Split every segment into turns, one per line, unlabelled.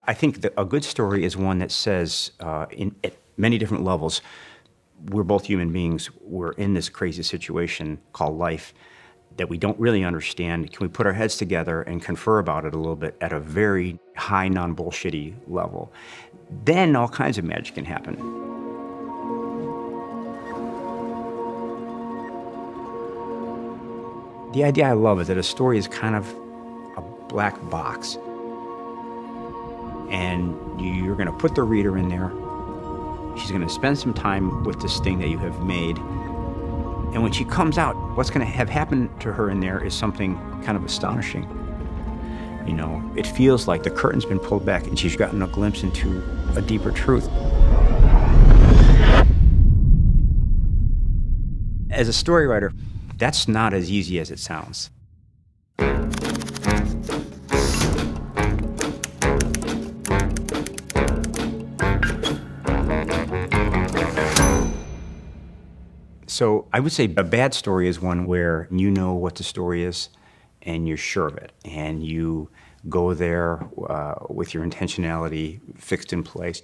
I think that a good story is one that says, at many different levels, we're both human beings. We're in this crazy situation called life that we don't really understand. Can we put our heads together and confer about it a little bit at a very high, non-bullshitty level? Then all kinds of magic can happen. The idea I love is that a story is kind of a black box. And you're going to put the reader in there. She's going to spend some time with this thing that you have made. And when she comes out, what's going to have happened to her in there is something kind of astonishing. You know, it feels like the curtain's been pulled back and she's gotten a glimpse into a deeper truth. As a story writer, that's not as easy as it sounds. So I would say a bad story is one where you know what the story is and you're sure of it, and you go there with your intentionality fixed in place.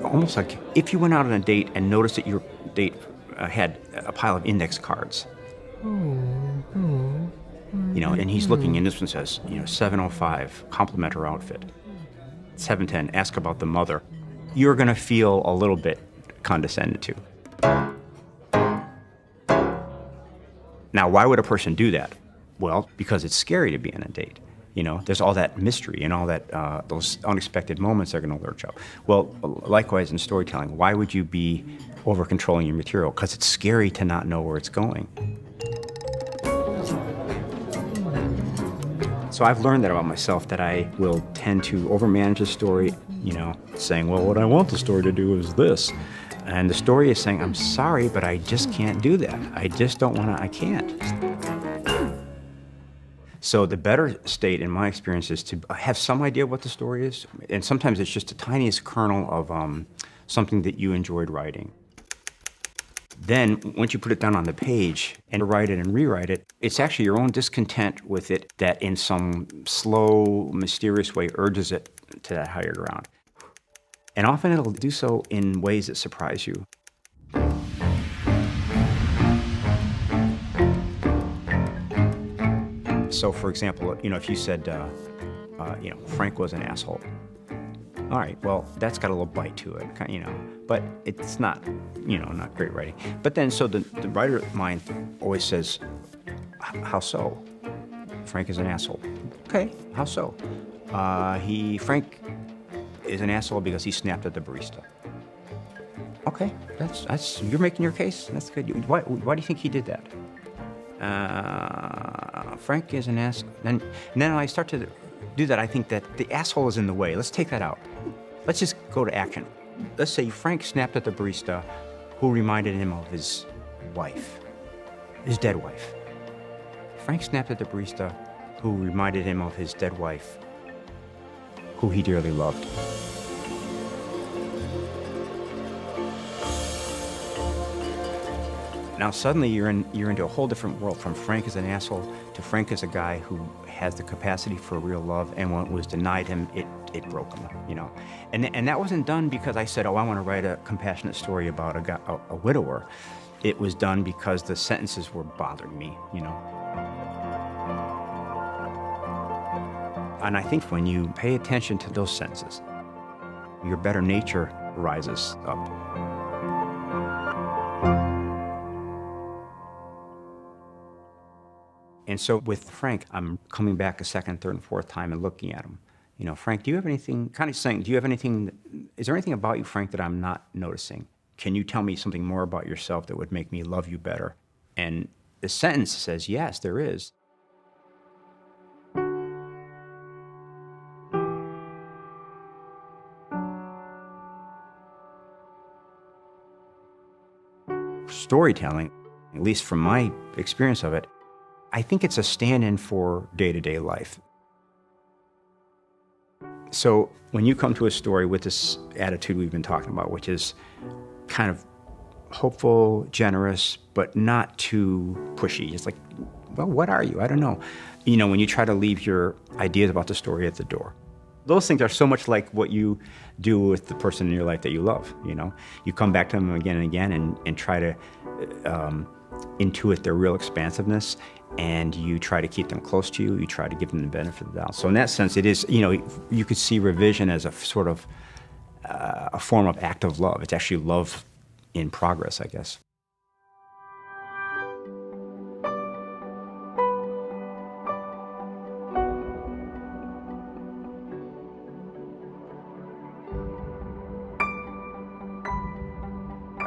Almost like if you went out on a date and noticed that your date had a pile of index cards. You know, and he's looking, and this one says, 7:05, compliment her outfit. 7:10, ask about the mother. You're gonna feel a little bit condescended to. Now, why would a person do that? Well, because it's scary to be on a date. You know, there's all that mystery and all that, those unexpected moments are gonna lurch out. Well, likewise in storytelling, why would you be over-controlling your material? Because it's scary to not know where it's going. So I've learned that about myself, that I will tend to overmanage a story, saying, well, what I want the story to do is this. And the story is saying, I'm sorry, but I just can't do that. I just don't want to, I can't. So the better state, in my experience, is to have some idea what the story is. And sometimes it's just the tiniest kernel of something that you enjoyed writing. Then, once you put it down on the page and write it and rewrite it, it's actually your own discontent with it that in some slow, mysterious way urges it to that higher ground. And often it'll do so in ways that surprise you. So, for example, if you said, Frank was an asshole. All right, well, that's got a little bite to it, but it's not, not great writing. But then, so the writer of mine always says, how so? Frank is an asshole. Okay, how so? Frank is an asshole because he snapped at the barista. Okay, that's you're making your case. That's good. Why do you think he did that? Frank is an asshole. And then I start to do that. I think that the asshole is in the way. Let's take that out. Let's just go to action. Let's say Frank snapped at the barista who reminded him of his wife, his dead wife. Frank snapped at the barista who reminded him of his dead wife, who he dearly loved. Now suddenly you're into a whole different world, from Frank as an asshole to Frank as a guy who has the capacity for real love, and when it was denied him, it broke him, And that wasn't done because I said, I want to write a compassionate story about a widower. It was done because the sentences were bothering me, And I think when you pay attention to those sentences, your better nature rises up. And so with Frank, I'm coming back a second, third, and fourth time and looking at him. Frank, do you have anything, is there anything about you, Frank, that I'm not noticing? Can you tell me something more about yourself that would make me love you better? And the sentence says, yes, there is. Storytelling, at least from my experience of it, I think it's a stand-in for day-to-day life. So when you come to a story with this attitude we've been talking about, which is kind of hopeful, generous, but not too pushy. It's like Well, what are you? I don't know. When you try to leave your ideas about the story at the door. Those things are so much like what you do with the person in your life that you love. You come back to them again and again and try to intuit their real expansiveness, and you try to keep them close to you. You try to give them the benefit of the doubt. So in that sense, it is, you could see revision as a sort of a form of active love. It's actually love in progress, I guess.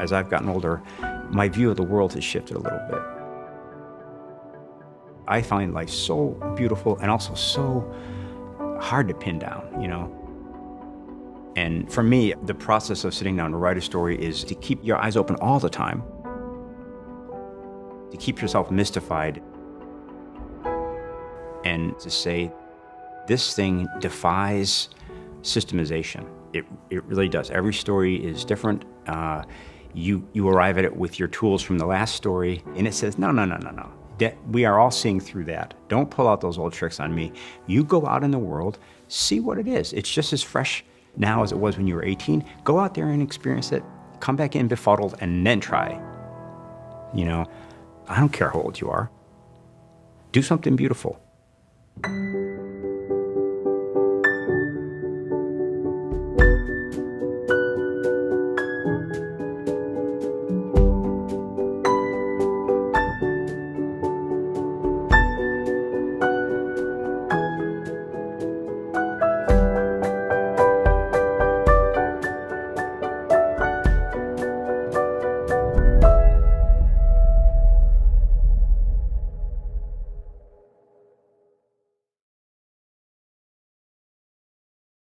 As I've gotten older, my view of the world has shifted a little bit. I find life so beautiful and also so hard to pin down. And for me, the process of sitting down to write a story is to keep your eyes open all the time, to keep yourself mystified, and to say, this thing defies systemization. It really does. Every story is different. You arrive at it with your tools from the last story, and it says, no. We are all seeing through that. Don't pull out those old tricks on me. You go out in the world, see what it is. It's just as fresh now as it was when you were 18. Go out there and experience it. Come back in befuddled, and then try. I don't care how old you are. Do something beautiful.